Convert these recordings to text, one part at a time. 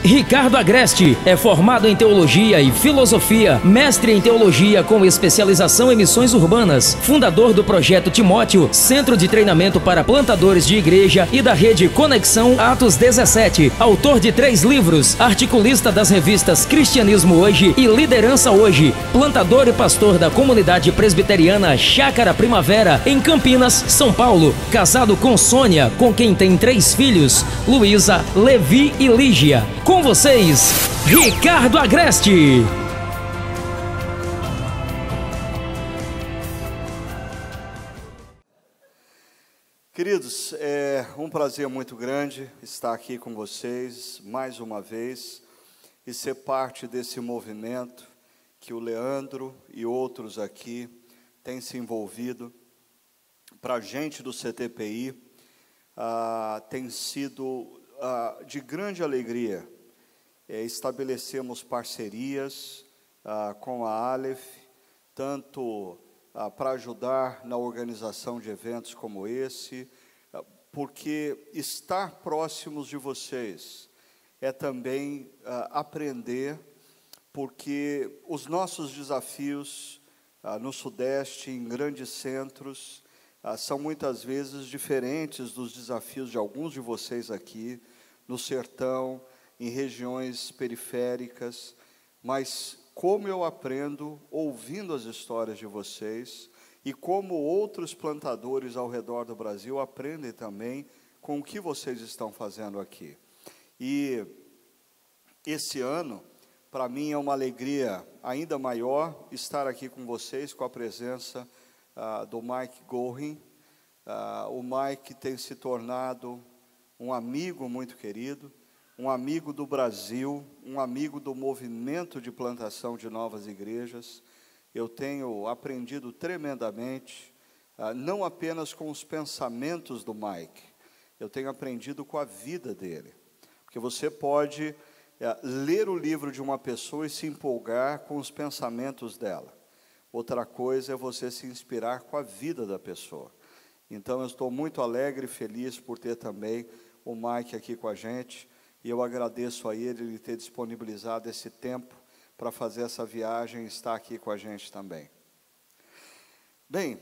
Ricardo Agreste é formado em Teologia e Filosofia, mestre em Teologia com especialização em Missões Urbanas, fundador do Projeto Timóteo, centro de treinamento para plantadores de igreja e da rede Conexão Atos 17, autor de 3 livros, articulista das revistas Cristianismo Hoje e Liderança Hoje, plantador e pastor da comunidade presbiteriana Chácara Primavera, em Campinas, São Paulo, casado com Sônia, com quem tem 3 filhos, Luísa, Levi e Lígia. Com vocês, Ricardo Agreste. Queridos, é um prazer muito grande estar aqui com vocês mais uma vez e ser parte desse movimento que o Leandro e outros aqui têm se envolvido. Para a gente do CTPI, tem sido de grande alegria. Estabelecemos parcerias com a Aleph, tanto para ajudar na organização de eventos como esse, porque estar próximos de vocês é também aprender, porque os nossos desafios no Sudeste, em grandes centros, são muitas vezes diferentes dos desafios de alguns de vocês aqui, no sertão, em regiões periféricas, mas como eu aprendo ouvindo as histórias de vocês e como outros plantadores ao redor do Brasil aprendem também com o que vocês estão fazendo aqui. E esse ano, para mim, é uma alegria ainda maior estar aqui com vocês, com a presença do Mike Gorin. O Mike tem se tornado um amigo muito querido, um amigo do Brasil, um amigo do movimento de plantação de novas igrejas. Eu tenho aprendido tremendamente, não apenas com os pensamentos do Mike, eu tenho aprendido com a vida dele. Porque você pode ler o livro de uma pessoa e se empolgar com os pensamentos dela. Outra coisa é você se inspirar com a vida da pessoa. Então, eu estou muito alegre e feliz por ter também o Mike aqui com a gente. E eu agradeço a ele ter disponibilizado esse tempo para fazer essa viagem e estar aqui com a gente também. Bem,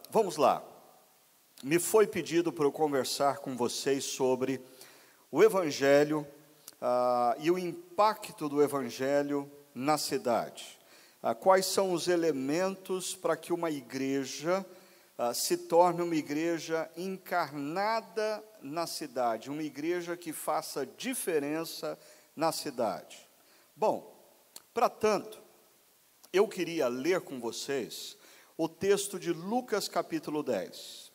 vamos lá. Me foi pedido para eu conversar com vocês sobre o Evangelho e o impacto do Evangelho na cidade. Quais são os elementos para que uma igreja se torne uma igreja encarnada na cidade, uma igreja que faça diferença na cidade. Bom, para tanto, eu queria ler com vocês o texto de Lucas capítulo 10,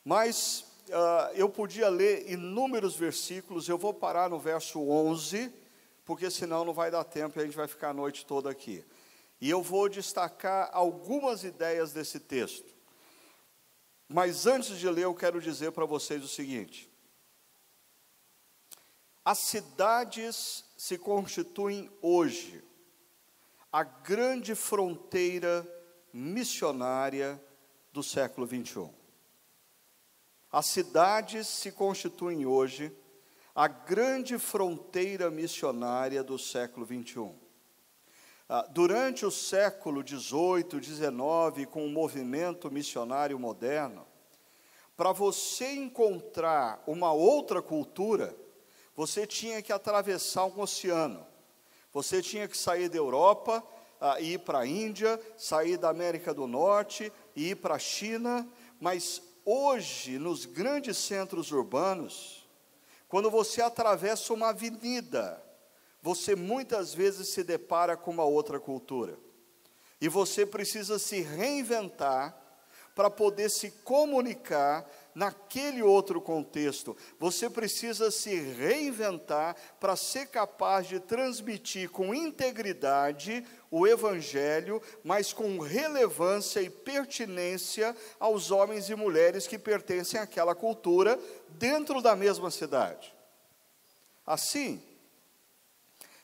mas eu podia ler inúmeros versículos. Eu vou parar no verso 11, porque senão não vai dar tempo e a gente vai ficar a noite toda aqui. E eu vou destacar algumas ideias desse texto. Mas antes de ler, eu quero dizer para vocês o seguinte: as cidades se constituem hoje a grande fronteira missionária do século 21. As cidades se constituem hoje a grande fronteira missionária do século 21. Durante o século XVIII, XIX, com o movimento missionário moderno, para você encontrar uma outra cultura, você tinha que atravessar um oceano. Você tinha que sair da Europa e ir para a Índia, sair da América do Norte e ir para a China. Mas hoje, nos grandes centros urbanos, quando você atravessa uma avenida, você muitas vezes se depara com uma outra cultura. E você precisa se reinventar para poder se comunicar naquele outro contexto. Você precisa se reinventar para ser capaz de transmitir com integridade o Evangelho, mas com relevância e pertinência aos homens e mulheres que pertencem àquela cultura dentro da mesma cidade. Assim,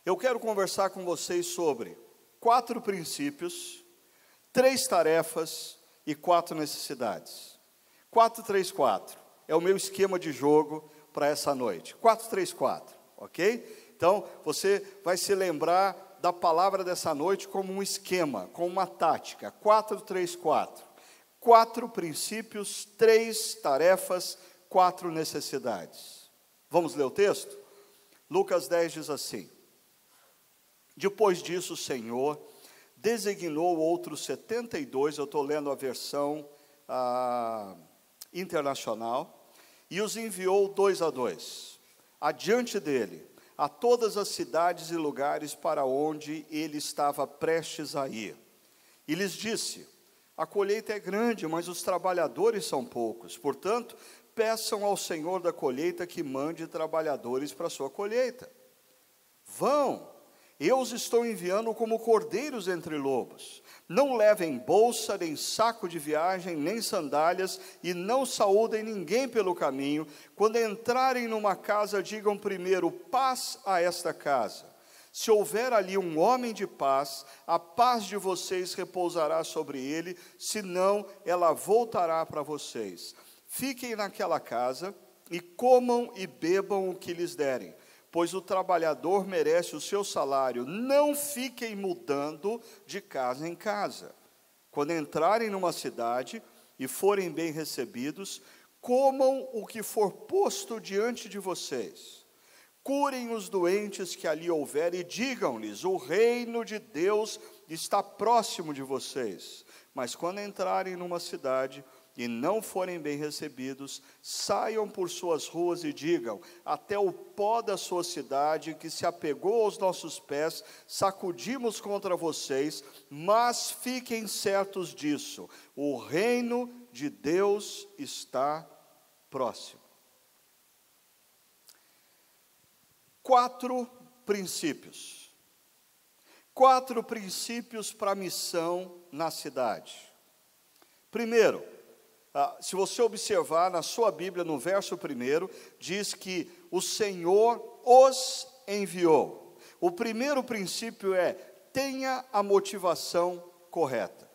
eu quero conversar com vocês sobre 4 princípios, 3 tarefas e 4 necessidades. 4-3-4 é o meu esquema de jogo para essa noite. 4-3-4, ok? Então, Então, você vai se lembrar da palavra dessa noite como um esquema, como uma tática, 4-3-4. 4 princípios, 3 tarefas, 4 necessidades. Vamos ler o texto? Lucas 10 diz assim: depois disso o Senhor designou outros 72, eu estou lendo a versão internacional, e os enviou 2 a 2, adiante dele, a todas as cidades e lugares para onde ele estava prestes a ir. E lhes disse: a colheita é grande, mas os trabalhadores são poucos. Portanto, peçam ao Senhor da colheita que mande trabalhadores para a sua colheita. Vão, eu os estou enviando como cordeiros entre lobos. Não levem bolsa, nem saco de viagem, nem sandálias, e não saúdem ninguém pelo caminho. Quando entrarem numa casa, digam primeiro: paz a esta casa. Se houver ali um homem de paz, a paz de vocês repousará sobre ele, senão ela voltará para vocês. Fiquem naquela casa e comam e bebam o que lhes derem, pois o trabalhador merece o seu salário. Não fiquem mudando de casa em casa. Quando entrarem numa cidade e forem bem recebidos, comam o que for posto diante de vocês. Curem os doentes que ali houver e digam-lhes: o reino de Deus está próximo de vocês. Mas quando entrarem numa cidade e não forem bem recebidos, saiam por suas ruas e digam: até o pó da sua cidade, que se apegou aos nossos pés, sacudimos contra vocês, mas fiquem certos disso: o reino de Deus está próximo. 4 princípios. 4 princípios para a missão na cidade. Primeiro, se você observar na sua Bíblia, no verso 1, diz que o Senhor os enviou. O primeiro princípio é: tenha a motivação correta.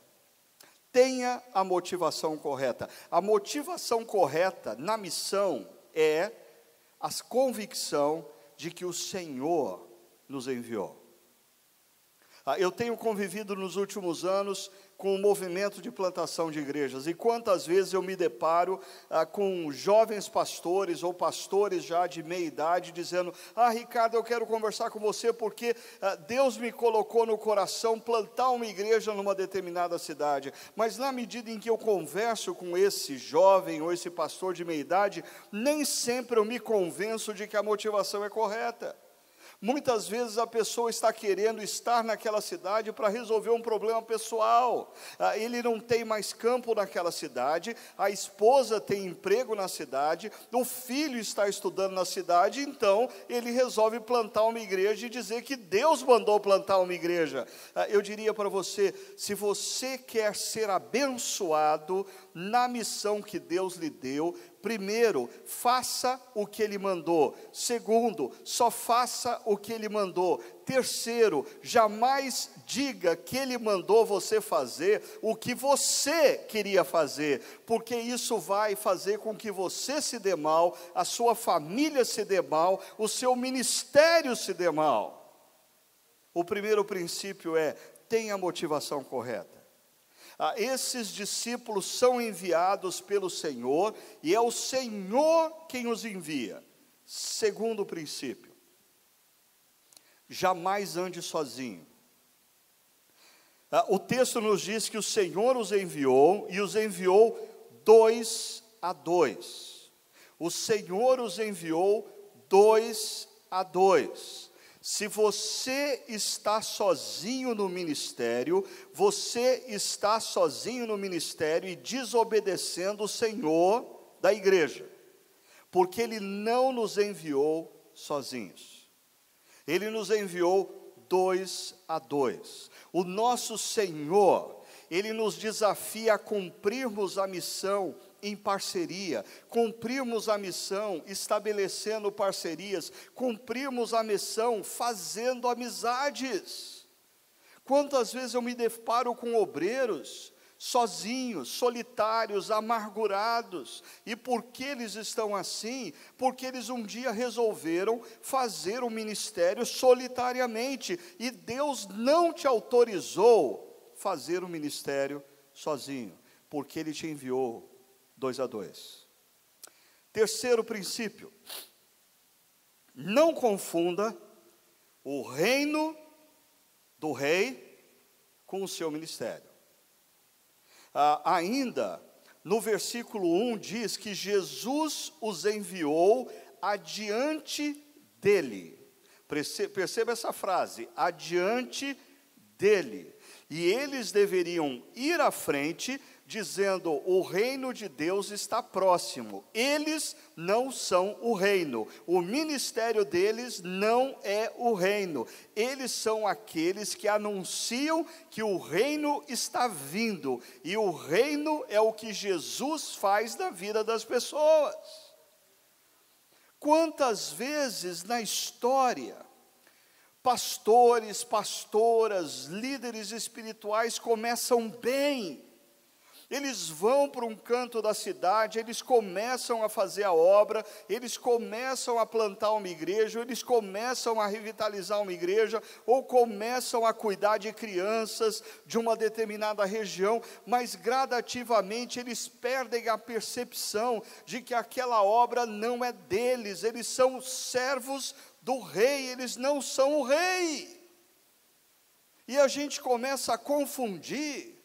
Tenha a motivação correta. A motivação correta na missão é a convicção de que o Senhor nos enviou. Eu tenho convivido nos últimos anos com o movimento de plantação de igrejas, e quantas vezes eu me deparo com jovens pastores ou pastores já de meia idade dizendo: Ricardo, eu quero conversar com você porque Deus me colocou no coração plantar uma igreja numa determinada cidade. Mas na medida em que eu converso com esse jovem ou esse pastor de meia idade, nem sempre eu me convenço de que a motivação é correta. Muitas vezes a pessoa está querendo estar naquela cidade para resolver um problema pessoal. Ele não tem mais campo naquela cidade, a esposa tem emprego na cidade, o filho está estudando na cidade, então ele resolve plantar uma igreja e dizer que Deus mandou plantar uma igreja. Eu diria para você: se você quer ser abençoado na missão que Deus lhe deu, primeiro, faça o que Ele mandou. Segundo, só faça o que Ele mandou. Terceiro, jamais diga que Ele mandou você fazer o que você queria fazer, porque isso vai fazer com que você se dê mal, a sua família se dê mal, o seu ministério se dê mal. O primeiro princípio é: tenha a motivação correta. Esses discípulos são enviados pelo Senhor, e é o Senhor quem os envia. Segundo princípio: jamais ande sozinho. O texto nos diz que o Senhor os enviou, e os enviou 2 a 2. O Senhor os enviou 2 a 2. Se você está sozinho no ministério, você está sozinho no ministério e desobedecendo o Senhor da igreja, porque Ele não nos enviou sozinhos. Ele nos enviou 2 a 2. O nosso Senhor, Ele nos desafia a cumprirmos a missão em parceria, cumprirmos a missão estabelecendo parcerias, cumprirmos a missão fazendo amizades. Quantas vezes eu me deparo com obreiros sozinhos, solitários, amargurados. E por que eles estão assim? Porque eles um dia resolveram fazer o ministério solitariamente, e Deus não te autorizou fazer o ministério sozinho, porque Ele te enviou 2 a 2. Terceiro princípio: não confunda o reino do rei com o seu ministério. Ainda no versículo 1 diz que Jesus os enviou adiante dele. Perceba essa frase, adiante dele. E eles deveriam ir à frente, dizendo: o reino de Deus está próximo. Eles não são o reino, o ministério deles não é o reino. Eles são aqueles que anunciam que o reino está vindo, e o reino é o que Jesus faz na vida das pessoas. Quantas vezes na história, pastores, pastoras, líderes espirituais começam bem, eles vão para um canto da cidade, eles começam a fazer a obra, eles começam a plantar uma igreja, eles começam a revitalizar uma igreja, ou começam a cuidar de crianças de uma determinada região, mas gradativamente eles perdem a percepção de que aquela obra não é deles, eles são servos do rei, eles não são o rei. E a gente começa a confundir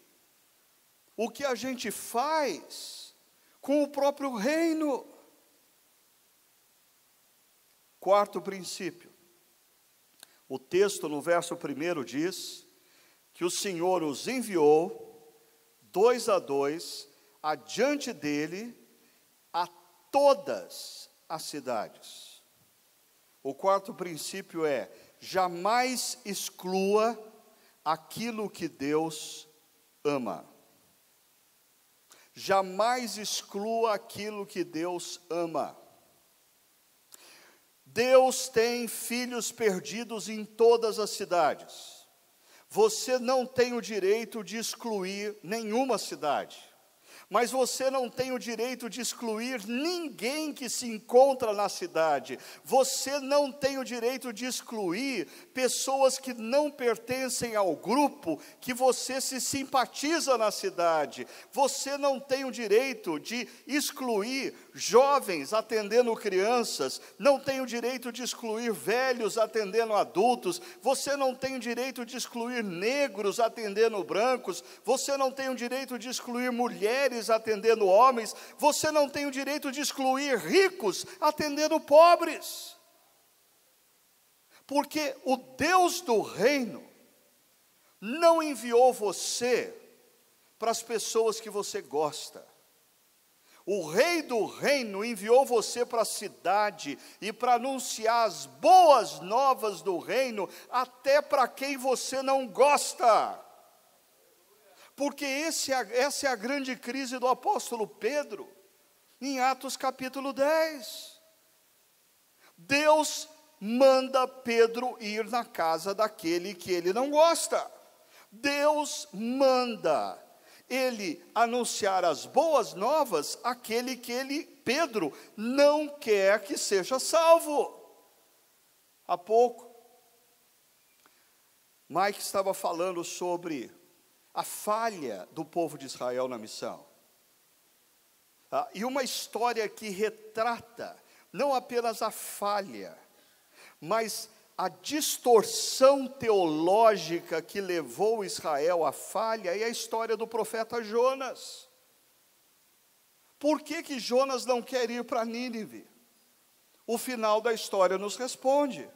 o que a gente faz com o próprio reino. Quarto princípio: o texto no verso 1 diz que o Senhor os enviou 2 a 2 adiante dele a todas as cidades. O quarto princípio é: jamais exclua aquilo que Deus ama. Jamais exclua aquilo que Deus ama. Deus tem filhos perdidos em todas as cidades. Você não tem o direito de excluir nenhuma cidade, mas você não tem o direito de excluir ninguém que se encontra na cidade. Você não tem o direito de excluir pessoas que não pertencem ao grupo que você se simpatiza na cidade. Você não tem o direito de excluir jovens atendendo crianças, não tem o direito de excluir velhos atendendo adultos, você não tem o direito de excluir negros atendendo brancos, você não tem o direito de excluir mulheres atendendo homens, você não tem o direito de excluir ricos atendendo pobres, porque o Deus do reino não enviou você para as pessoas que você gosta. O rei do reino enviou você para a cidade e para anunciar as boas novas do reino até para quem você não gosta. Porque essa é a grande crise do apóstolo Pedro, em Atos capítulo 10. Deus manda Pedro ir na casa daquele que ele não gosta. Deus manda ele anunciar as boas novas àquele que Pedro, não quer que seja salvo. Há pouco, Mike estava falando sobre a falha do povo de Israel na missão. E uma história que retrata não apenas a falha, mas a distorção teológica que levou Israel à falha, é a história do profeta Jonas. Por que Jonas não quer ir para Nínive? O final da história nos responde.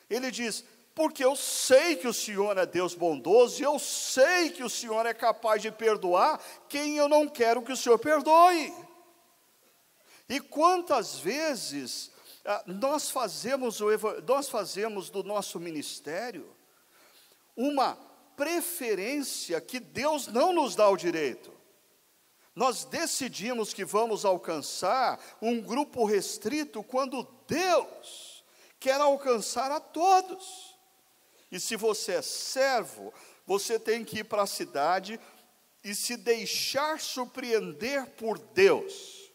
Ele diz: porque eu sei que o Senhor é Deus bondoso, e eu sei que o Senhor é capaz de perdoar quem eu não quero que o Senhor perdoe. E quantas vezes nós fazemos do nosso ministério uma preferência que Deus não nos dá o direito. Nós decidimos que vamos alcançar um grupo restrito, quando Deus quer alcançar a todos. E se você é servo, você tem que ir para a cidade e se deixar surpreender por Deus.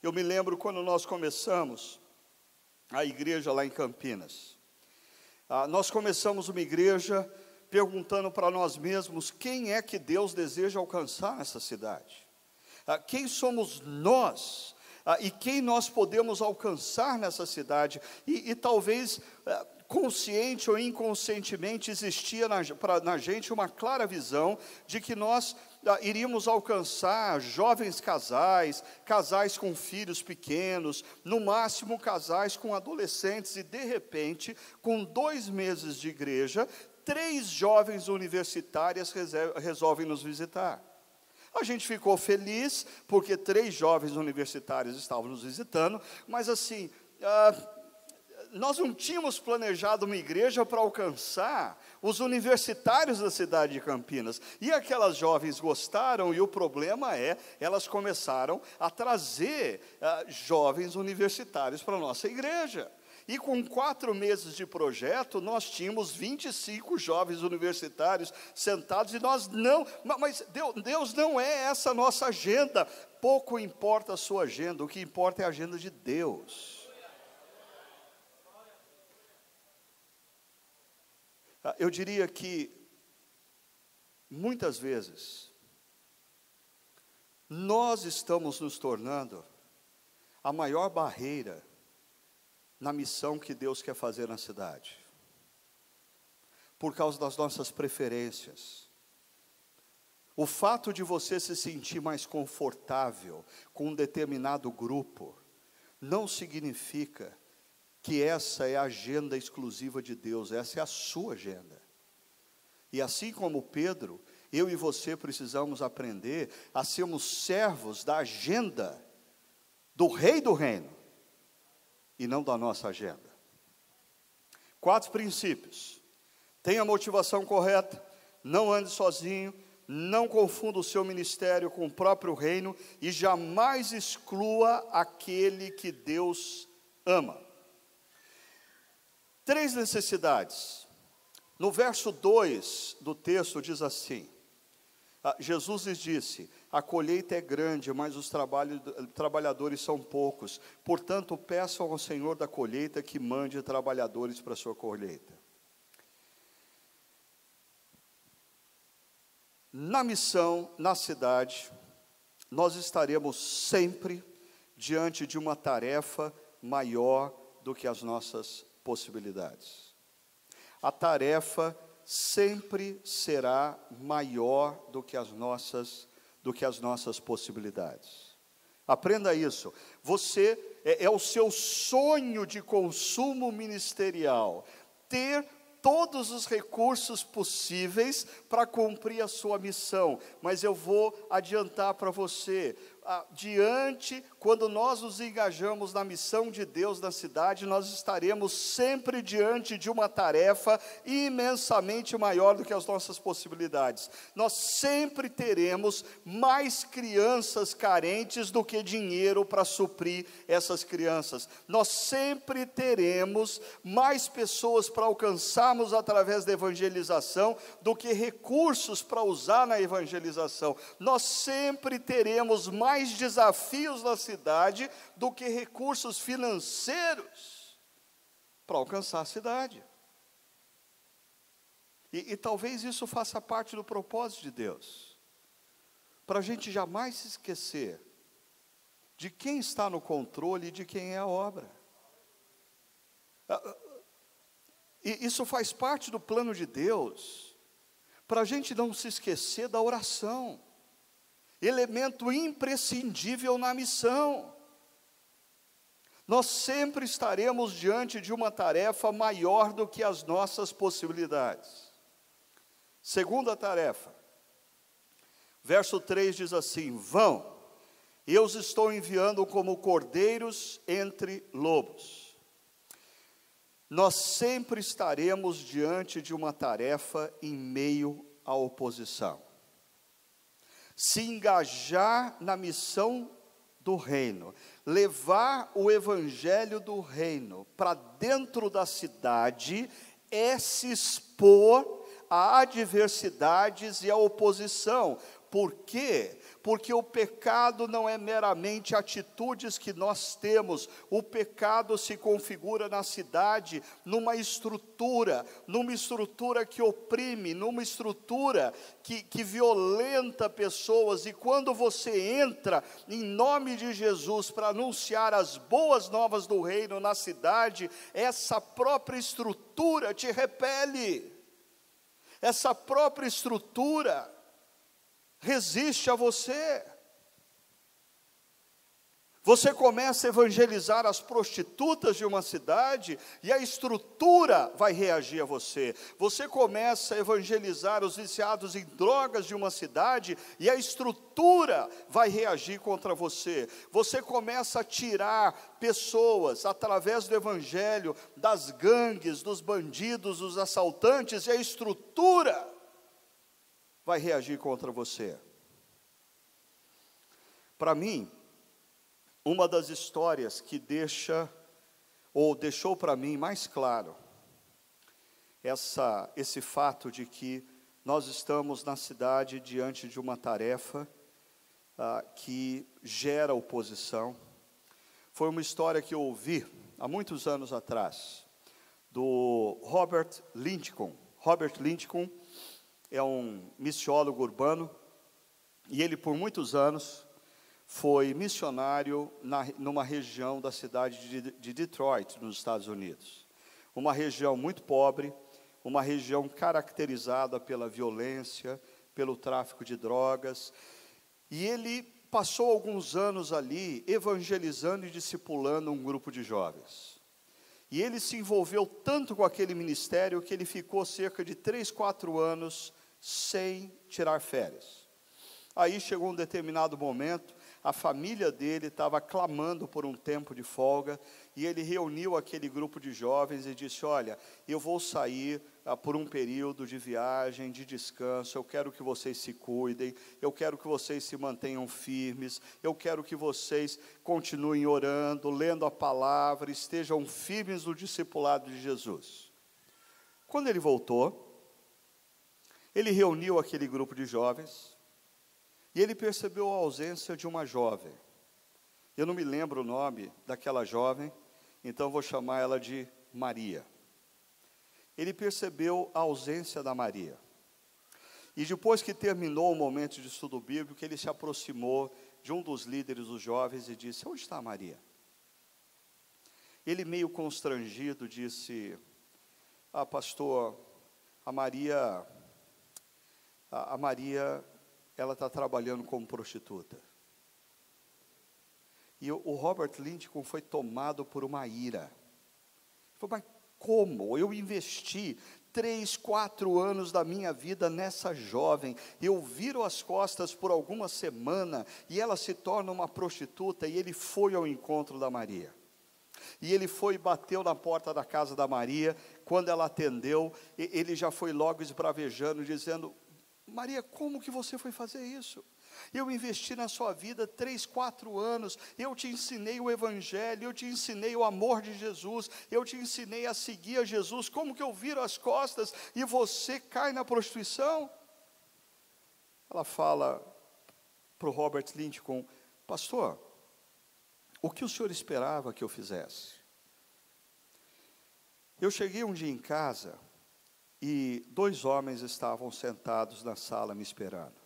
Eu me lembro quando nós começamos a igreja lá em Campinas. Nós começamos uma igreja perguntando para nós mesmos quem é que Deus deseja alcançar nessa cidade. Quem somos nós e quem nós podemos alcançar nessa cidade. E talvez consciente ou inconscientemente existia na gente uma clara visão de que nós iríamos alcançar jovens casais, casais com filhos pequenos, no máximo casais com adolescentes, e de repente, com 2 meses de igreja, 3 jovens universitárias resolvem nos visitar. A gente ficou feliz, porque 3 jovens universitários estavam nos visitando, mas assim, nós não tínhamos planejado uma igreja para alcançar os universitários da cidade de Campinas. E aquelas jovens gostaram, e o problema é, elas começaram a trazer jovens universitários para a nossa igreja. E com 4 meses de projeto, nós tínhamos 25 jovens universitários sentados, e nós não, mas Deus não é essa a nossa agenda. Pouco importa a sua agenda, o que importa é a agenda de Deus. Eu diria que, muitas vezes, nós estamos nos tornando a maior barreira na missão que Deus quer fazer na cidade, por causa das nossas preferências. O fato de você se sentir mais confortável com um determinado grupo, não significa que essa é a agenda exclusiva de Deus, essa é a sua agenda. E assim como Pedro, eu e você precisamos aprender a sermos servos da agenda do Rei do Reino, e não da nossa agenda. 4 princípios. Tenha a motivação correta, não ande sozinho, não confunda o seu ministério com o próprio reino, e jamais exclua aquele que Deus ama. 3 necessidades. No verso 2 do texto diz assim: Jesus lhes disse: a colheita é grande, mas os trabalhadores são poucos. Portanto, peçam ao Senhor da colheita que mande trabalhadores para a sua colheita. Na missão, na cidade, nós estaremos sempre diante de uma tarefa maior do que as nossas possibilidades. A tarefa sempre será maior do que as nossas possibilidades. Aprenda isso. Você é o seu sonho de consumo ministerial, ter todos os recursos possíveis para cumprir a sua missão. Mas eu vou adiantar para você, quando nós nos engajamos na missão de Deus na cidade, nós estaremos sempre diante de uma tarefa imensamente maior do que as nossas possibilidades. Nós sempre teremos mais crianças carentes do que dinheiro para suprir essas crianças. Nós sempre teremos mais pessoas para alcançarmos através da evangelização do que recursos para usar na evangelização. Nós sempre teremos mais desafios na cidade do que recursos financeiros para alcançar a cidade. E talvez isso faça parte do propósito de Deus, para a gente jamais se esquecer de quem está no controle e de quem é a obra. E isso faz parte do plano de Deus, para a gente não se esquecer da oração, elemento imprescindível na missão. Nós sempre estaremos diante de uma tarefa maior do que as nossas possibilidades. Segunda tarefa, verso 3 diz assim: vão, eu os estou enviando como cordeiros entre lobos. Nós sempre estaremos diante de uma tarefa em meio à oposição. Se engajar na missão do reino, levar o evangelho do reino para dentro da cidade, é se expor a adversidades e a oposição. Por quê? Porque o pecado não é meramente atitudes que nós temos. O pecado se configura na cidade numa estrutura que oprime, numa estrutura que violenta pessoas. E quando você entra em nome de Jesus para anunciar as boas novas do reino na cidade, essa própria estrutura te repele. Essa própria estrutura resiste a você. Você começa a evangelizar as prostitutas de uma cidade e a estrutura vai reagir a você. Você começa a evangelizar os viciados em drogas de uma cidade e a estrutura vai reagir contra você. Você começa a tirar pessoas através do evangelho das gangues, dos bandidos, dos assaltantes, e a estrutura vai reagir contra você. Para mim, uma das histórias que deixou para mim mais claro esse fato de que nós estamos na cidade diante de uma tarefa que gera oposição, foi uma história que eu ouvi há muitos anos atrás, do Robert Lincoln. Robert Lincoln é um missiólogo urbano, e ele por muitos anos foi missionário numa região da cidade de Detroit, nos Estados Unidos. Uma região muito pobre, uma região caracterizada pela violência, pelo tráfico de drogas. E ele passou alguns anos ali evangelizando e discipulando um grupo de jovens. E ele se envolveu tanto com aquele ministério que ele ficou cerca de 3, 4 anos sem tirar férias. Aí chegou um determinado momento, a família dele estava clamando por um tempo de folga, e ele reuniu aquele grupo de jovens e disse: olha, eu vou sair por um período de viagem, de descanso, eu quero que vocês se cuidem, eu quero que vocês se mantenham firmes, eu quero que vocês continuem orando, lendo a palavra, estejam firmes no discipulado de Jesus. Quando ele voltou, ele reuniu aquele grupo de jovens, e ele percebeu a ausência de uma jovem. Eu não me lembro o nome daquela jovem, então vou chamar ela de Maria. Ele percebeu a ausência da Maria. E depois que terminou o momento de estudo bíblico, ele se aproximou de um dos líderes dos jovens e disse: onde está a Maria? Ele, meio constrangido, disse: pastor, a Maria, ela está trabalhando como prostituta. E o Robert Lincoln foi tomado por uma ira. Ele falou: mas como? Eu investi 3, 4 anos da minha vida nessa jovem, eu viro as costas por alguma semana, e ela se torna uma prostituta. E ele foi ao encontro da Maria. E ele foi e bateu na porta da casa da Maria. Quando ela atendeu, ele já foi logo esbravejando, dizendo: Maria, como que você foi fazer isso? Eu investi na sua vida 3, 4 anos, eu te ensinei o Evangelho, eu te ensinei o amor de Jesus, eu te ensinei a seguir a Jesus, como que eu viro as costas e você cai na prostituição? Ela fala para o Robert Lincoln: pastor, o que o senhor esperava que eu fizesse? Eu cheguei um dia em casa, e 2 homens estavam sentados na sala me esperando.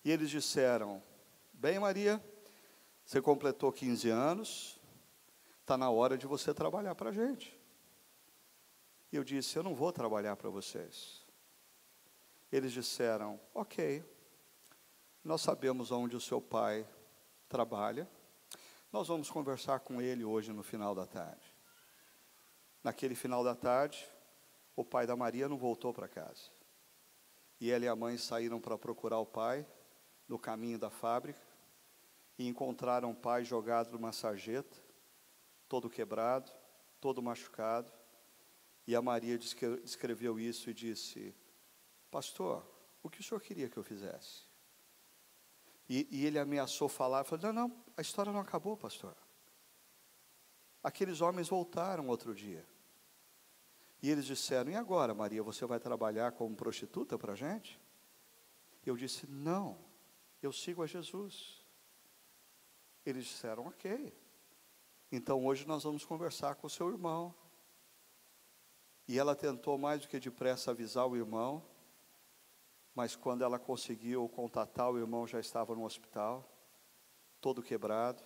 E eles disseram: bem, Maria, você completou 15 anos, está na hora de você trabalhar para a gente. E eu disse: eu não vou trabalhar para vocês. Eles disseram: ok, nós sabemos onde o seu pai trabalha, nós vamos conversar com ele hoje no final da tarde. Naquele final da tarde, o pai da Maria não voltou para casa. E ela e a mãe saíram para procurar o pai no caminho da fábrica, e encontraram o pai jogado numa sarjeta, todo quebrado, todo machucado. E a Maria descreveu isso e disse: pastor, o que o senhor queria que eu fizesse? E ele ameaçou falar, falou: não, a história não acabou, pastor. Aqueles homens voltaram outro dia. E eles disseram: e agora, Maria, você vai trabalhar como prostituta para a gente? Eu disse: não, eu sigo a Jesus. Eles disseram: ok, então hoje nós vamos conversar com o seu irmão. E ela tentou mais do que depressa avisar o irmão, mas quando ela conseguiu contatar, o irmão já estava no hospital, todo quebrado,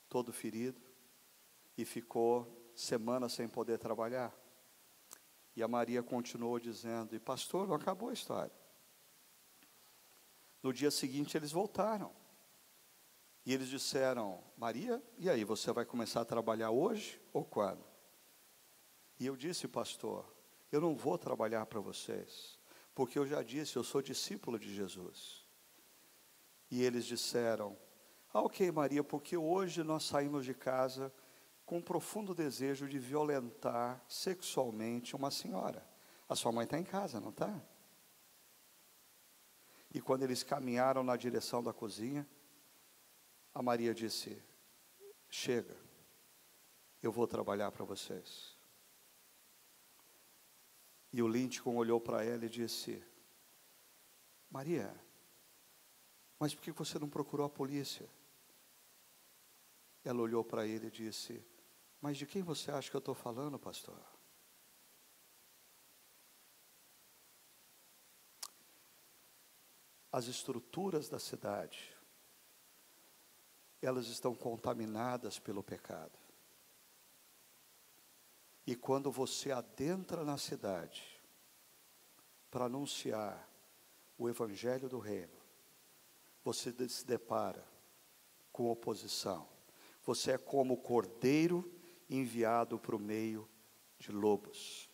todo ferido, e ficou semanas sem poder trabalhar. E a Maria continuou dizendo: e pastor, não acabou a história. No dia seguinte eles voltaram, e eles disseram: Maria, e aí, você vai começar a trabalhar hoje ou quando? E eu disse: pastor, eu não vou trabalhar para vocês, porque eu já disse, eu sou discípulo de Jesus. E eles disseram: ok, Maria, porque hoje nós saímos de casa com um profundo desejo de violentar sexualmente uma senhora. A sua mãe está em casa, não está? E quando eles caminharam na direção da cozinha, a Maria disse: chega, eu vou trabalhar para vocês. E o Lincoln olhou para ela e disse: Maria, mas por que você não procurou a polícia? Ela olhou para ele e disse: mas de quem você acha que eu estou falando, pastor? As estruturas da cidade, elas estão contaminadas pelo pecado. E quando você adentra na cidade para anunciar o evangelho do reino, você se depara com oposição. Você é como o cordeiro enviado para o meio de lobos.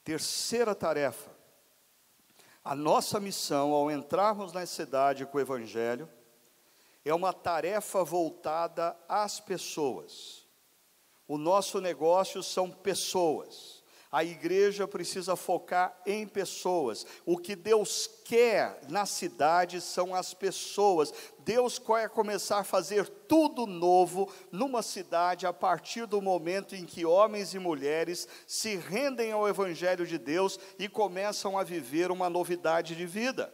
Terceira tarefa: a nossa missão ao entrarmos na cidade com o evangelho é uma tarefa voltada às pessoas. O nosso negócio são pessoas. A igreja precisa focar em pessoas. O que Deus quer na cidade são as pessoas. Deus quer começar a fazer tudo novo numa cidade a partir do momento em que homens e mulheres se rendem ao evangelho de Deus e começam a viver uma novidade de vida.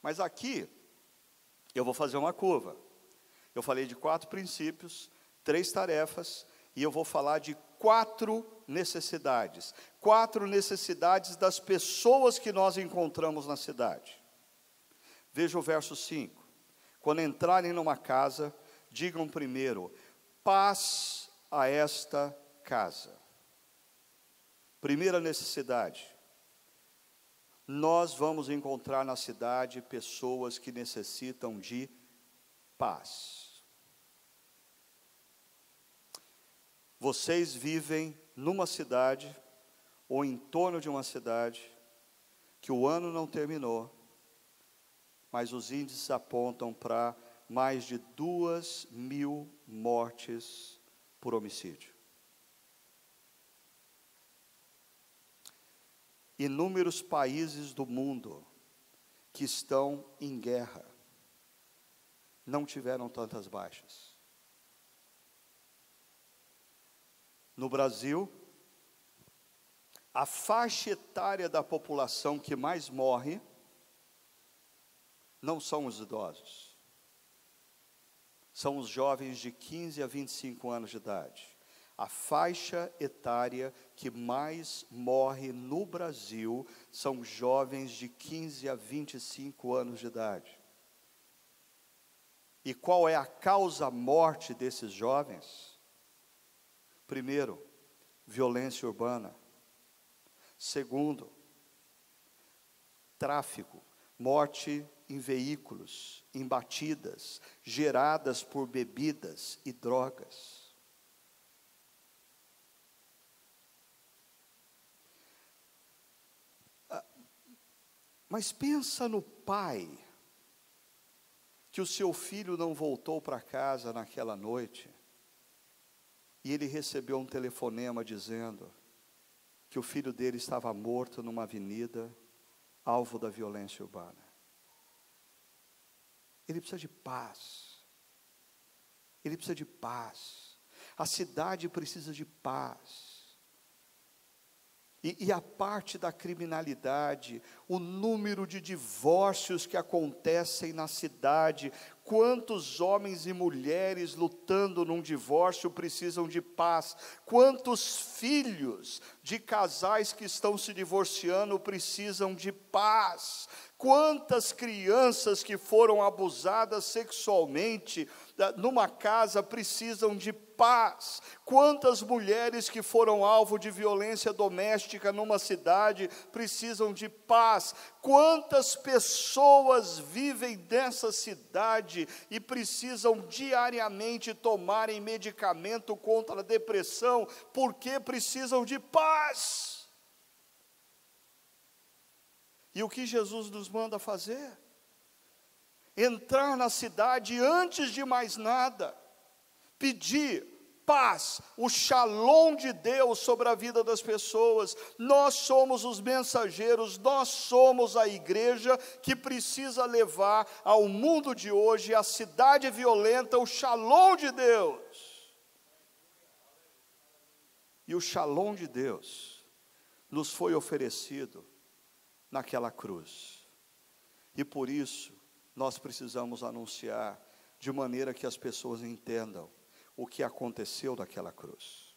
Mas aqui eu vou fazer uma curva. Eu falei de 4 princípios, 3 tarefas, e eu vou falar de 4 necessidades. 4 necessidades das pessoas que nós encontramos na cidade. Veja o verso 5. Quando entrarem numa casa, digam primeiro: paz a esta casa. Primeira necessidade: nós vamos encontrar na cidade pessoas que necessitam de paz. Vocês vivem numa cidade, ou em torno de uma cidade, que o ano não terminou, mas os índices apontam para mais de 2.000 mortes por homicídio. Inúmeros países do mundo que estão em guerra não tiveram tantas baixas. No Brasil, a faixa etária da população que mais morre não são os idosos, são os jovens de 15 a 25 anos de idade. A faixa etária que mais morre no Brasil são jovens de 15 a 25 anos de idade. E qual é a causa-morte desses jovens? Primeiro, violência urbana. Segundo, tráfico, morte em veículos, em batidas, geradas por bebidas e drogas. Mas pensa no pai, que o seu filho não voltou para casa naquela noite, e ele recebeu um telefonema dizendo que o filho dele estava morto numa avenida, alvo da violência urbana. Ele precisa de paz. Ele precisa de paz. A cidade precisa de paz. E a parte da criminalidade, o número de divórcios que acontecem na cidade, quantos homens e mulheres lutando num divórcio precisam de paz, quantos filhos de casais que estão se divorciando precisam de paz, quantas crianças que foram abusadas sexualmente numa casa precisam de paz, quantas mulheres que foram alvo de violência doméstica numa cidade precisam de paz, quantas pessoas vivem nessa cidade e precisam diariamente tomarem medicamento contra a depressão, porque precisam de paz. E o que Jesus nos manda fazer? Entrar na cidade e, antes de mais nada, pedir paz, o shalom de Deus sobre a vida das pessoas. Nós somos os mensageiros, nós somos a igreja que precisa levar ao mundo de hoje, à cidade violenta, o shalom de Deus. E o shalom de Deus nos foi oferecido naquela cruz. E por isso, nós precisamos anunciar de maneira que as pessoas entendam o que aconteceu naquela cruz.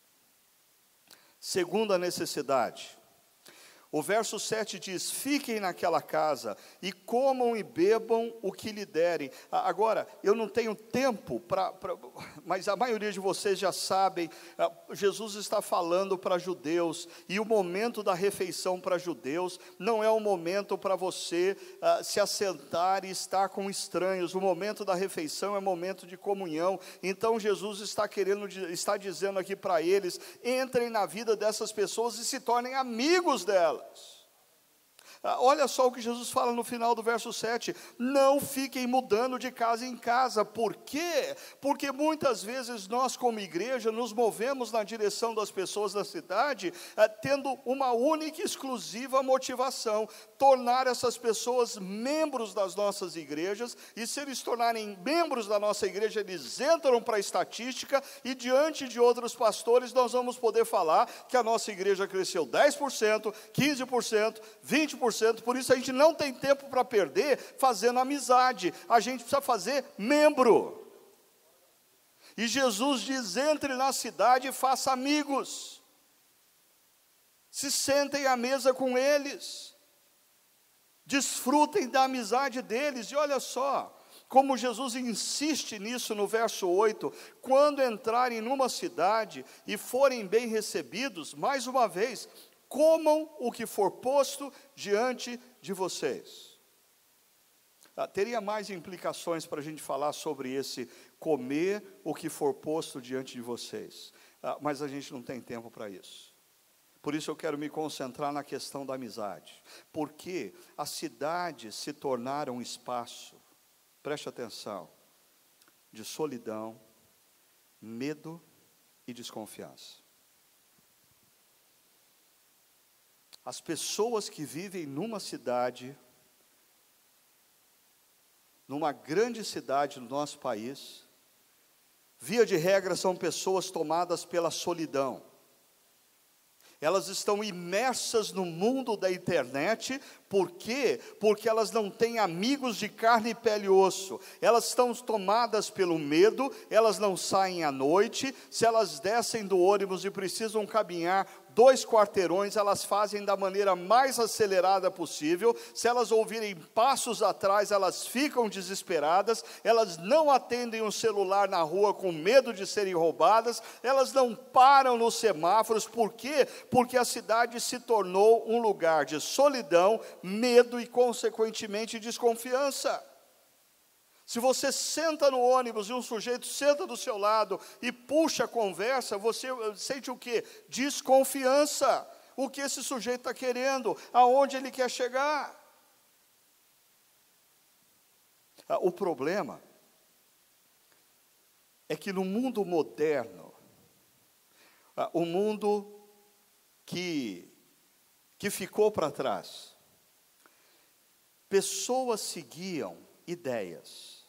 Segunda necessidade, o verso 7 diz: fiquem naquela casa e comam e bebam o que lhe derem. Agora, eu não tenho tempo mas a maioria de vocês já sabem, Jesus está falando para judeus, e o momento da refeição para judeus não é um momento para você se assentar e estar com estranhos. O momento da refeição é momento de comunhão. Então Jesus está dizendo aqui para eles: entrem na vida dessas pessoas e se tornem amigos delas. Olha só o que Jesus fala no final do verso 7, não fiquem mudando de casa em casa. Por quê? Porque muitas vezes nós como igreja nos movemos na direção das pessoas da cidade, tendo uma única e exclusiva motivação: tornar essas pessoas membros das nossas igrejas, e se eles tornarem membros da nossa igreja, eles entram para a estatística, e diante de outros pastores nós vamos poder falar que a nossa igreja cresceu 10%, 15%, 20%, por isso a gente não tem tempo para perder fazendo amizade, a gente precisa fazer membro. E Jesus diz: entre na cidade e faça amigos, se sentem à mesa com eles, desfrutem da amizade deles. E olha só como Jesus insiste nisso no verso 8, quando entrarem numa cidade e forem bem recebidos, mais uma vez, comam o que for posto diante de vocês. Teria mais implicações para a gente falar sobre esse comer o que for posto diante de vocês, mas a gente não tem tempo para isso. Por isso eu quero me concentrar na questão da amizade, porque as cidades se tornaram um espaço, preste atenção, de solidão, medo e desconfiança. As pessoas que vivem numa cidade, numa grande cidade do nosso país, via de regra são pessoas tomadas pela solidão. Elas estão imersas no mundo da internet. Por quê? Porque elas não têm amigos de carne, pele e osso. Elas estão tomadas pelo medo, elas não saem à noite. Se elas descem do ônibus e precisam caminhar 2 quarteirões, elas fazem da maneira mais acelerada possível. Se elas ouvirem passos atrás, elas ficam desesperadas. Elas não atendem um celular na rua com medo de serem roubadas. Elas não param nos semáforos. Por quê? Porque a cidade se tornou um lugar de solidão, medo e, consequentemente, desconfiança. Se você senta no ônibus e um sujeito senta do seu lado e puxa a conversa, você sente o quê? Desconfiança. O que esse sujeito está querendo? Aonde ele quer chegar? O problema é que no mundo moderno, o mundo que ficou para trás, pessoas seguiam ideias.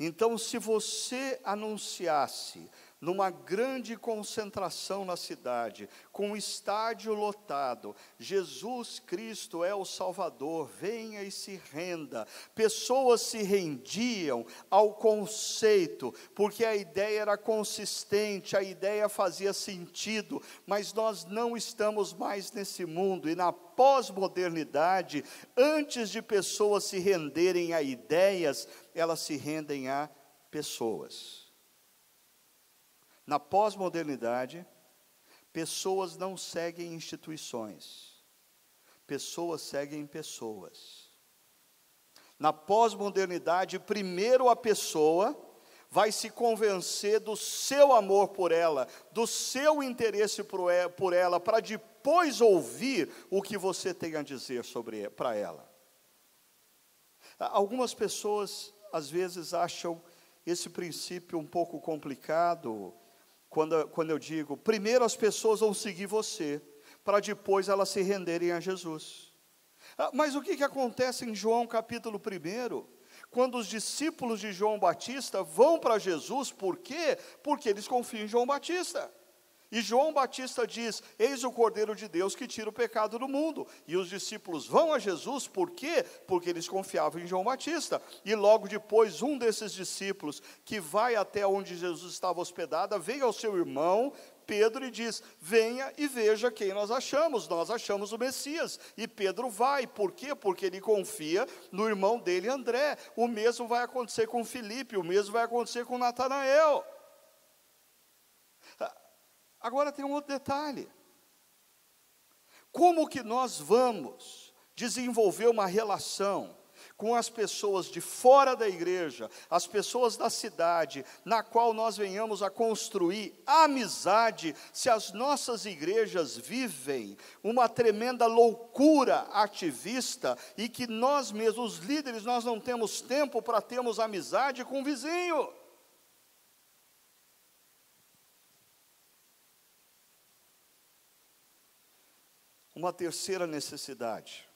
Então, se você anunciasse numa grande concentração na cidade, com o estádio lotado. Jesus Cristo é o Salvador, venha e se renda. Pessoas se rendiam ao conceito, porque a ideia era consistente, a ideia fazia sentido, mas nós não estamos mais nesse mundo, e na pós-modernidade, antes de pessoas se renderem a ideias, elas se rendem a pessoas. Na pós-modernidade, pessoas não seguem instituições, pessoas seguem pessoas. Na pós-modernidade, primeiro a pessoa vai se convencer do seu amor por ela, do seu interesse por ela, para depois ouvir o que você tem a dizer para ela. Algumas pessoas, às vezes, acham esse princípio um pouco complicado, quando eu digo, primeiro as pessoas vão seguir você, para depois elas se renderem a Jesus. Mas o que acontece em João capítulo 1? Quando os discípulos de João Batista vão para Jesus, por quê? Porque eles confiam em João Batista. E João Batista diz, eis o Cordeiro de Deus que tira o pecado do mundo. E os discípulos vão a Jesus, por quê? Porque eles confiavam em João Batista. E logo depois, um desses discípulos, que vai até onde Jesus estava hospedado, vem ao seu irmão Pedro e diz, venha e veja quem nós achamos o Messias. E Pedro vai, por quê? Porque ele confia no irmão dele, André. O mesmo vai acontecer com Filipe, o mesmo vai acontecer com Natanael. Agora tem um outro detalhe. Como que nós vamos desenvolver uma relação com as pessoas de fora da igreja, as pessoas da cidade, na qual nós venhamos a construir amizade, se as nossas igrejas vivem uma tremenda loucura ativista, e que nós mesmos, os líderes, nós não temos tempo para termos amizade com o vizinho? Uma terceira necessidade.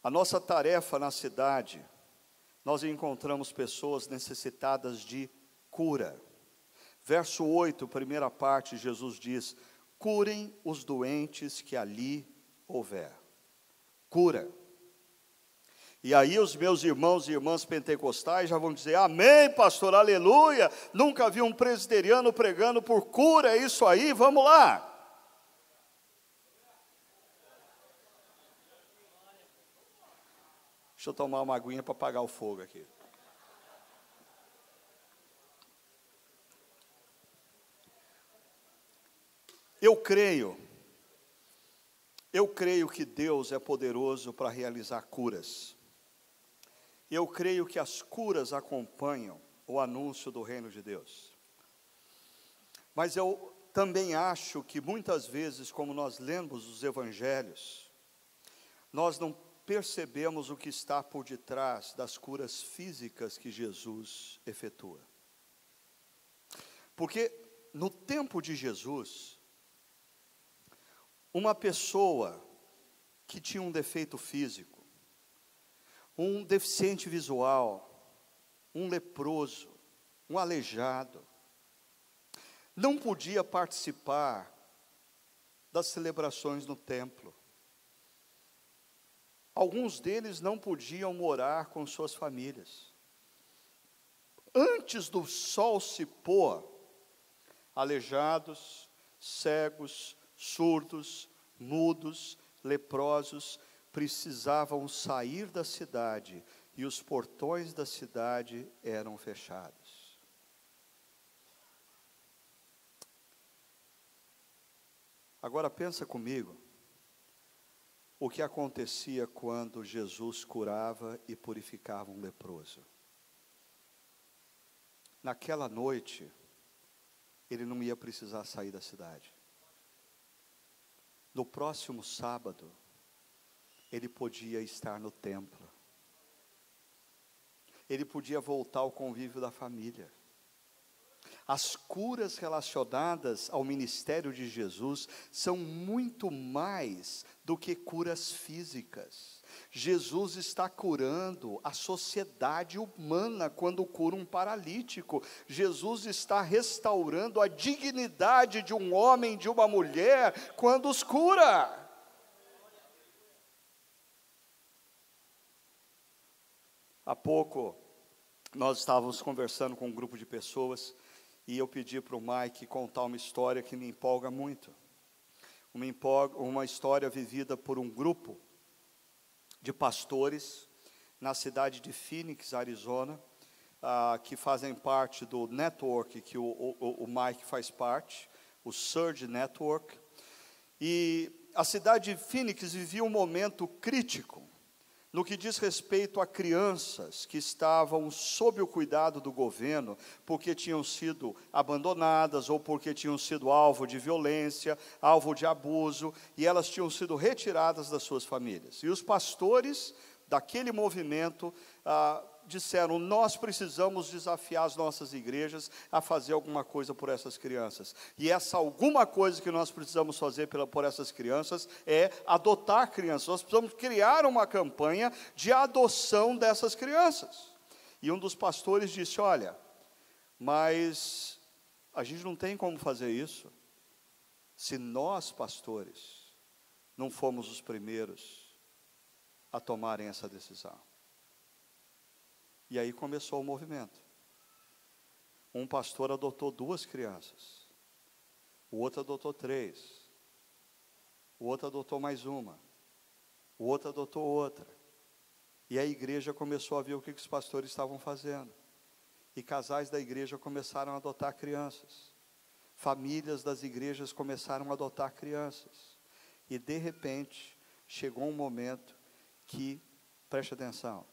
A nossa tarefa na cidade, nós encontramos pessoas necessitadas de cura. Verso 8, primeira parte, Jesus diz, curem os doentes que ali houver. Cura. E aí os meus irmãos e irmãs pentecostais já vão dizer, amém, pastor, aleluia, nunca vi um presbiteriano pregando por cura, é isso aí, vamos lá. Deixa eu tomar uma aguinha para apagar o fogo aqui. Eu creio que Deus é poderoso para realizar curas. Eu creio que as curas acompanham o anúncio do reino de Deus. Mas eu também acho que muitas vezes, como nós lemos os evangelhos, nós não percebemos o que está por detrás das curas físicas que Jesus efetua. Porque no tempo de Jesus, uma pessoa que tinha um defeito físico, um deficiente visual, um leproso, um aleijado, não podia participar das celebrações no templo. Alguns deles não podiam morar com suas famílias. Antes do sol se pôr, aleijados, cegos, surdos, mudos, leprosos, precisavam sair da cidade, e os portões da cidade eram fechados. Agora pensa comigo, o que acontecia quando Jesus curava e purificava um leproso. Naquela noite, ele não ia precisar sair da cidade. No próximo sábado, ele podia estar no templo. Ele podia voltar ao convívio da família. As curas relacionadas ao ministério de Jesus são muito mais do que curas físicas. Jesus está curando a sociedade humana quando cura um paralítico. Jesus está restaurando a dignidade de um homem, de uma mulher, quando os cura. Há pouco, nós estávamos conversando com um grupo de pessoas, e eu pedi para o Mike contar uma história que me empolga muito. Uma história vivida por um grupo de pastores na cidade de Phoenix, Arizona, que fazem parte do network que o Mike faz parte, o Surge Network. E a cidade de Phoenix vivia um momento crítico no que diz respeito a crianças que estavam sob o cuidado do governo, porque tinham sido abandonadas, ou porque tinham sido alvo de violência, alvo de abuso, e elas tinham sido retiradas das suas famílias. E os pastores daquele movimento disseram: nós precisamos desafiar as nossas igrejas a fazer alguma coisa por essas crianças. E essa alguma coisa que nós precisamos fazer por essas crianças é adotar crianças. Nós precisamos criar uma campanha de adoção dessas crianças. E um dos pastores disse: olha, mas a gente não tem como fazer isso se nós, pastores, não fomos os primeiros a tomarem essa decisão. E aí começou o movimento. Um pastor adotou 2 crianças, o outro adotou 3, o outro adotou mais uma, o outro adotou outra. E a igreja começou a ver o que os pastores estavam fazendo. E casais da igreja começaram a adotar crianças. Famílias das igrejas começaram a adotar crianças. E de repente, chegou um momento que, preste atenção,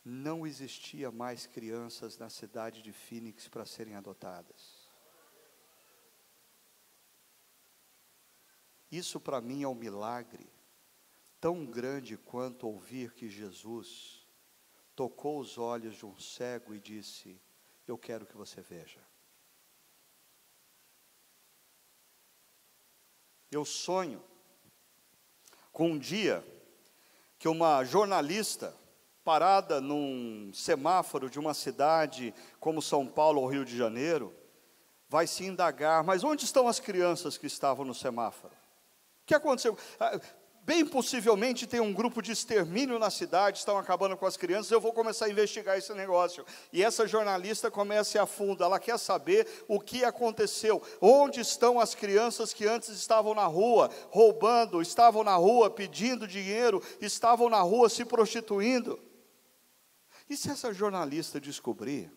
não existia mais crianças na cidade de Phoenix para serem adotadas. Isso para mim é um milagre tão grande quanto ouvir que Jesus tocou os olhos de um cego e disse: eu quero que você veja. Eu sonho com um dia que uma jornalista parada num semáforo de uma cidade como São Paulo ou Rio de Janeiro, vai se indagar: mas onde estão as crianças que estavam no semáforo? O que aconteceu? Bem possivelmente tem um grupo de extermínio na cidade, estão acabando com as crianças, eu vou começar a investigar esse negócio. E essa jornalista começa a fundo, ela quer saber o que aconteceu, onde estão as crianças que antes estavam na rua, roubando, estavam na rua pedindo dinheiro, estavam na rua se prostituindo. E se essa jornalista descobrir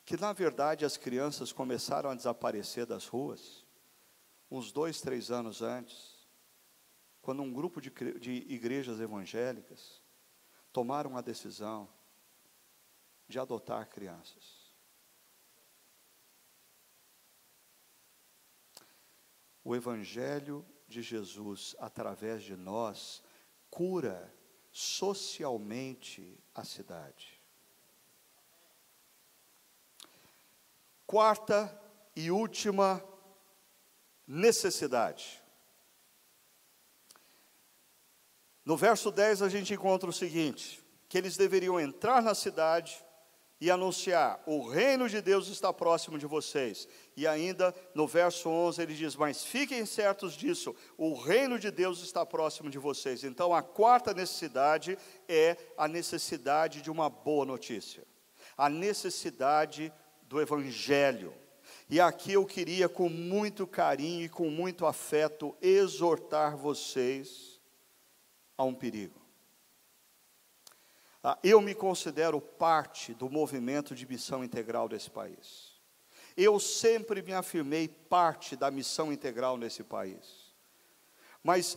que, na verdade, as crianças começaram a desaparecer das ruas, uns 2, 3 anos antes, quando um grupo de igrejas evangélicas tomaram a decisão de adotar crianças? O Evangelho de Jesus, através de nós, cura socialmente a cidade. Quarta e última necessidade. No verso 10 a gente encontra o seguinte: que eles deveriam entrar na cidade e anunciar: o reino de Deus está próximo de vocês. E ainda no verso 11 ele diz: mas fiquem certos disso, o reino de Deus está próximo de vocês. Então a quarta necessidade é a necessidade de uma boa notícia, a necessidade do Evangelho. E aqui eu queria, com muito carinho e com muito afeto, exortar vocês a um perigo. Eu me considero parte do movimento de missão integral desse país. Eu sempre me afirmei parte da missão integral nesse país. Mas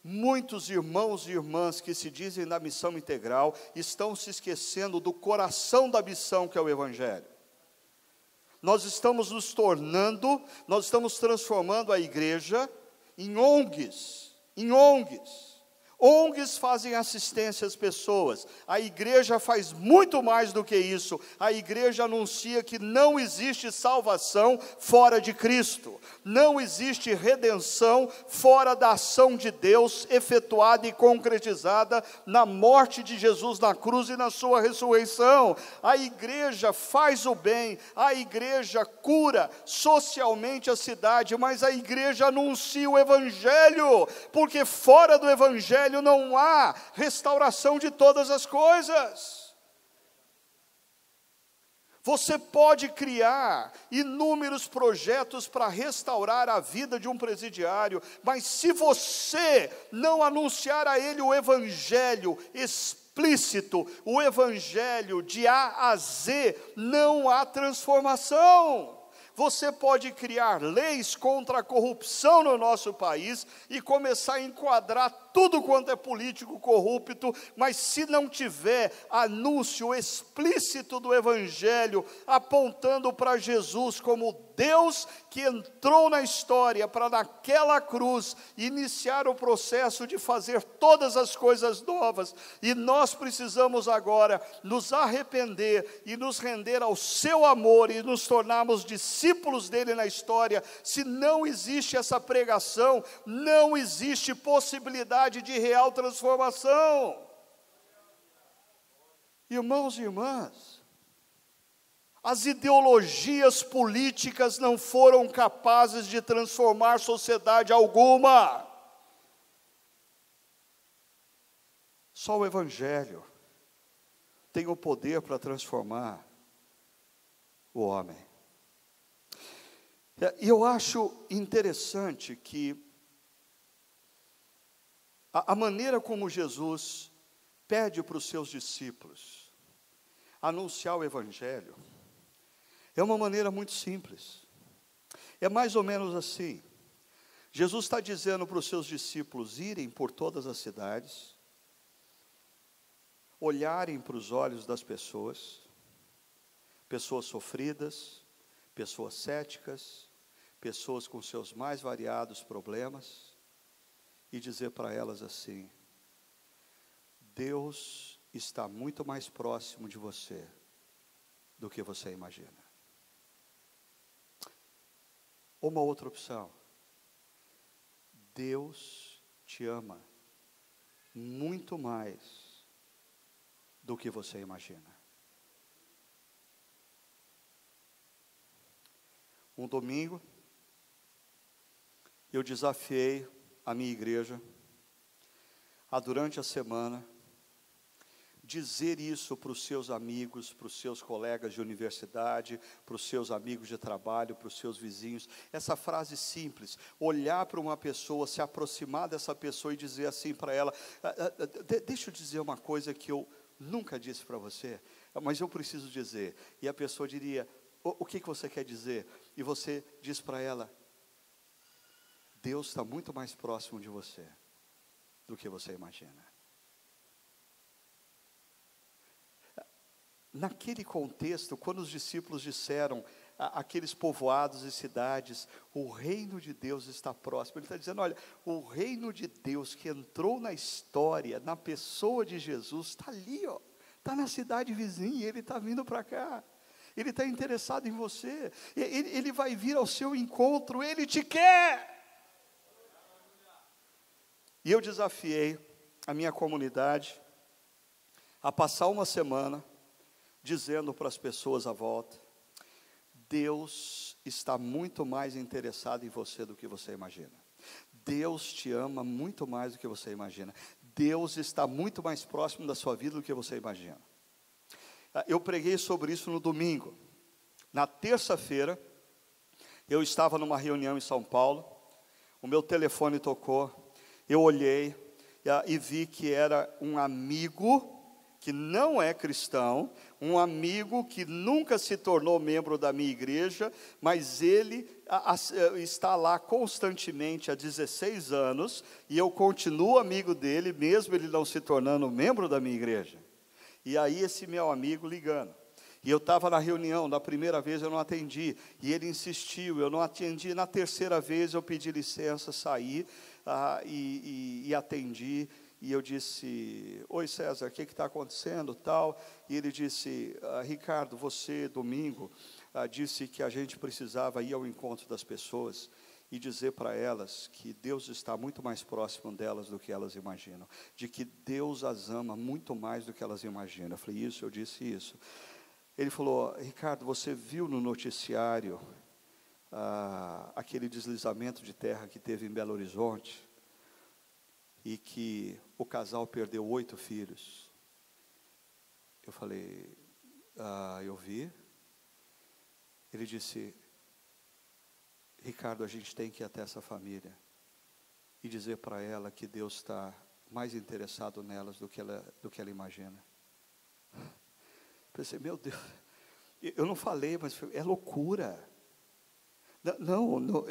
muitos irmãos e irmãs que se dizem da missão integral estão se esquecendo do coração da missão, que é o Evangelho. Nós estamos transformando a igreja em ONGs, ONGs fazem assistência às pessoas. A igreja faz muito mais do que isso. A igreja anuncia que não existe salvação fora de Cristo. Não existe redenção fora da ação de Deus efetuada e concretizada na morte de Jesus na cruz e na sua ressurreição. A igreja faz o bem, a igreja cura socialmente a cidade, mas a igreja anuncia o evangelho, porque fora do evangelho não há restauração de todas as coisas. Você pode criar inúmeros projetos para restaurar a vida de um presidiário, mas se você não anunciar a ele o evangelho explícito, o evangelho de A a Z, não há transformação. Você pode criar leis contra a corrupção no nosso país e começar a enquadrar tudo quanto é político corrupto, mas se não tiver anúncio explícito do evangelho, apontando para Jesus como Deus que entrou na história para naquela cruz iniciar o processo de fazer todas as coisas novas, e nós precisamos agora nos arrepender e nos render ao seu amor e nos tornarmos discípulos dele na história. Se não existe essa pregação, não existe possibilidade de real transformação. Irmãos e irmãs, as ideologias políticas não foram capazes de transformar sociedade alguma. Só o evangelho tem o poder para transformar o homem. E eu acho interessante que a maneira como Jesus pede para os seus discípulos anunciar o evangelho é uma maneira muito simples. É mais ou menos assim. Jesus está dizendo para os seus discípulos irem por todas as cidades, olharem para os olhos das pessoas, pessoas sofridas, pessoas céticas, pessoas com seus mais variados problemas, e dizer para elas assim: Deus está muito mais próximo de você do que você imagina. Uma outra opção: Deus te ama muito mais do que você imagina. Um domingo, eu desafiei a minha igreja a, durante a semana, dizer isso para os seus amigos, para os seus colegas de universidade, para os seus amigos de trabalho, para os seus vizinhos. Essa frase simples: olhar para uma pessoa, se aproximar dessa pessoa e dizer assim para ela: deixa eu dizer uma coisa que eu nunca disse para você, mas eu preciso dizer. E a pessoa diria: o que você quer dizer? E você diz para ela: Deus está muito mais próximo de você do que você imagina. Naquele contexto, quando os discípulos disseram àqueles povoados e cidades: o reino de Deus está próximo, ele está dizendo: olha, o reino de Deus que entrou na história, na pessoa de Jesus, está ali, ó, está na cidade vizinha, ele está vindo para cá. Ele está interessado em você, ele vai vir ao seu encontro, ele te quer. E eu desafiei a minha comunidade a passar uma semana dizendo para as pessoas à volta: Deus está muito mais interessado em você do que você imagina. Deus te ama muito mais do que você imagina. Deus está muito mais próximo da sua vida do que você imagina. Eu preguei sobre isso no domingo. Na terça-feira, eu estava numa reunião em São Paulo, o meu telefone tocou, eu olhei e vi que era um amigo que não é cristão, um amigo que nunca se tornou membro da minha igreja, mas ele está lá constantemente há 16 anos, e eu continuo amigo dele, mesmo ele não se tornando membro da minha igreja. E aí esse meu amigo ligando, e eu estava na reunião, na primeira vez eu não atendi, e ele insistiu, eu não atendi, na terceira vez eu pedi licença, saí e atendi, E eu disse, oi César, o que está acontecendo, tal? E ele disse, Ricardo, você, domingo, disse que a gente precisava ir ao encontro das pessoas e dizer para elas que Deus está muito mais próximo delas do que elas imaginam, de que Deus as ama muito mais do que elas imaginam. Eu falei, isso, eu disse isso. Ele falou, Ricardo, você viu no noticiário aquele deslizamento de terra que teve em Belo Horizonte e que o casal perdeu 8 filhos? Eu falei, eu vi. Ele disse, Ricardo, a gente tem que ir até essa família e dizer para ela que Deus está mais interessado nelas do que ela imagina. Pensei, meu Deus, eu não falei, mas é loucura. Não,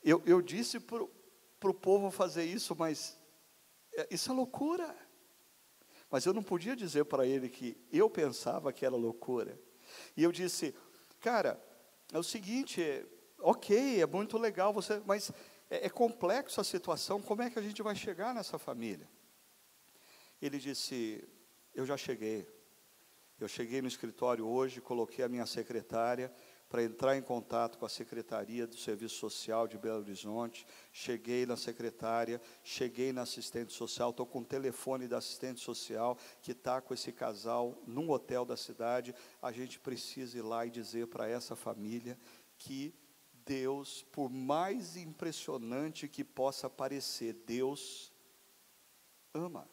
eu disse para o povo fazer isso, mas isso é loucura. Mas eu não podia dizer para ele que eu pensava que era loucura. E eu disse, cara, é o seguinte, ok, é muito legal, mas é complexo a situação, como é que a gente vai chegar nessa família? Ele disse, eu já cheguei. Eu cheguei no escritório hoje, coloquei a minha secretária para entrar em contato com a Secretaria do Serviço Social de Belo Horizonte, cheguei na secretária, cheguei na assistente social, estou com o telefone da assistente social, que está com esse casal num hotel da cidade. A gente precisa ir lá e dizer para essa família que Deus, por mais impressionante que possa parecer, Deus ama.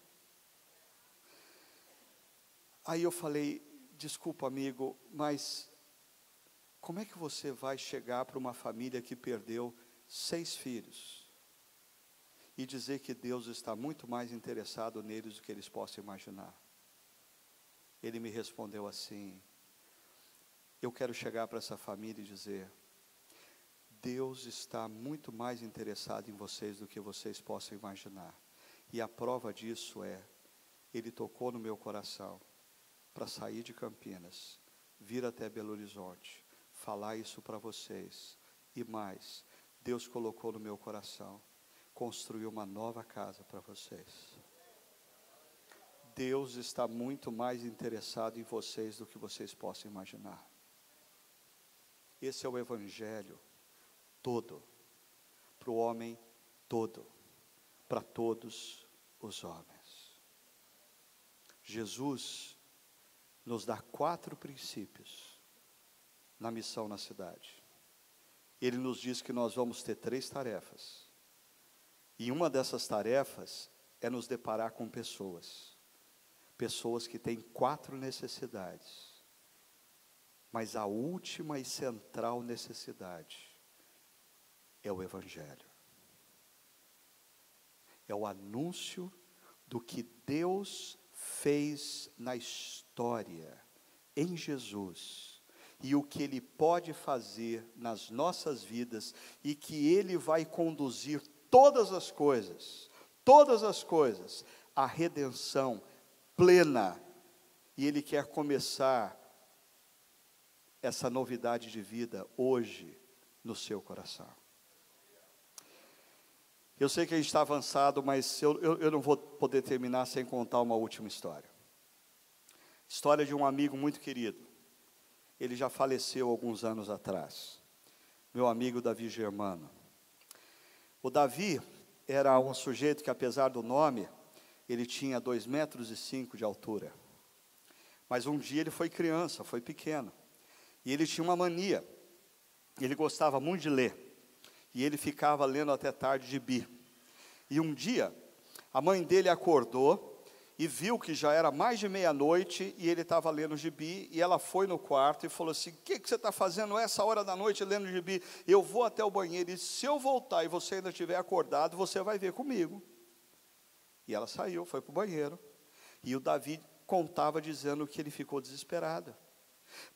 Aí eu falei, desculpa amigo, mas como é que você vai chegar para uma família que perdeu 6 filhos e dizer que Deus está muito mais interessado neles do que eles possam imaginar? Ele me respondeu assim, eu quero chegar para essa família e dizer, Deus está muito mais interessado em vocês do que vocês possam imaginar. E a prova disso Ele tocou no meu coração para sair de Campinas, vir até Belo Horizonte, falar isso para vocês. E mais, Deus colocou no meu coração, construir uma nova casa para vocês. Deus está muito mais interessado em vocês do que vocês possam imaginar. Esse é o Evangelho todo, para o homem todo, para todos os homens. Jesus nos dá 4 princípios na missão na cidade. Ele nos diz que nós vamos ter 3 tarefas. E uma dessas tarefas é nos deparar com pessoas. Pessoas que têm 4 necessidades. Mas a última e central necessidade é o Evangelho. É o anúncio do que Deus fez na história, em Jesus, e o que Ele pode fazer nas nossas vidas, e que Ele vai conduzir todas as coisas, à redenção plena, e Ele quer começar essa novidade de vida hoje no seu coração. Eu sei que a gente está avançado, mas eu não vou poder terminar sem contar uma última história. História de um amigo muito querido. Ele já faleceu alguns anos atrás. Meu amigo Davi Germano. O Davi era um sujeito que, apesar do nome, ele tinha 2,5 metros de altura. Mas um dia ele foi criança, foi pequeno. E ele tinha uma mania. Ele gostava muito de ler. E ele ficava lendo até tarde gibi. E um dia, a mãe dele acordou e viu que já era mais de meia-noite e ele estava lendo gibi. E ela foi no quarto e falou assim, o que você está fazendo essa hora da noite lendo gibi? Eu vou até o banheiro e se eu voltar e você ainda estiver acordado, você vai ver comigo. E ela saiu, foi para o banheiro. E o Davi contava dizendo que ele ficou desesperado.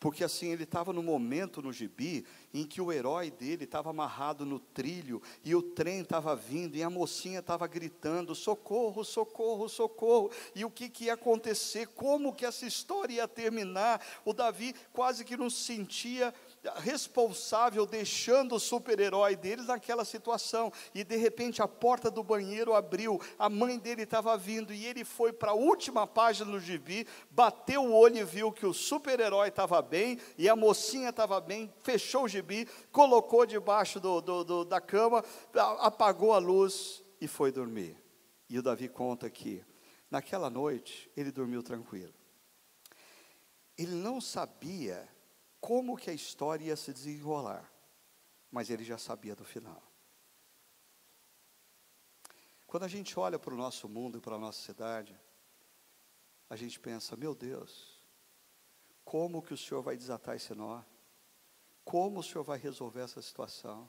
Porque assim, ele estava no momento no gibi em que o herói dele estava amarrado no trilho e o trem estava vindo e a mocinha estava gritando, socorro, socorro, socorro. E o que ia acontecer? Como que essa história ia terminar? O Davi quase que não se sentia responsável, deixando o super-herói deles naquela situação, e de repente a porta do banheiro abriu, a mãe dele estava vindo, e ele foi para a última página do gibi, bateu o olho e viu que o super-herói estava bem, e a mocinha estava bem, fechou o gibi, colocou debaixo da cama, apagou a luz e foi dormir. E o Davi conta que, naquela noite, ele dormiu tranquilo. Ele não sabia como que a história ia se desenrolar, mas ele já sabia do final. Quando a gente olha para o nosso mundo e para a nossa cidade, a gente pensa, meu Deus, como que o Senhor vai desatar esse nó? Como o Senhor vai resolver essa situação?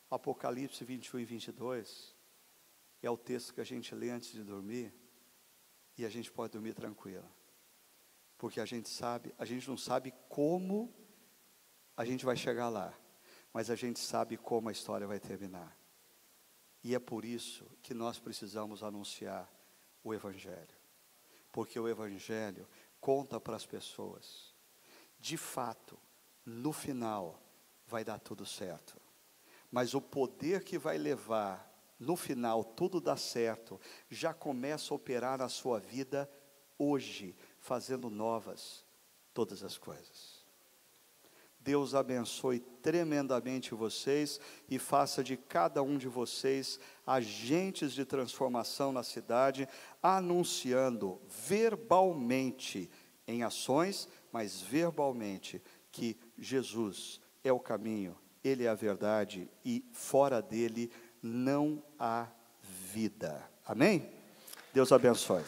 Apocalipse 21 e 22 é o texto que a gente lê antes de dormir, e a gente pode dormir tranquilo. Porque a gente não sabe como a gente vai chegar lá, mas a gente sabe como a história vai terminar. E é por isso que nós precisamos anunciar o Evangelho. Porque o Evangelho conta para as pessoas, de fato, no final, vai dar tudo certo. Mas o poder que vai levar, no final, tudo dar certo, já começa a operar na sua vida hoje, fazendo novas todas as coisas. Deus abençoe tremendamente vocês e faça de cada um de vocês agentes de transformação na cidade, anunciando verbalmente, em ações, mas verbalmente, que Jesus é o caminho, Ele é a verdade e fora dele não há vida. Amém? Deus abençoe.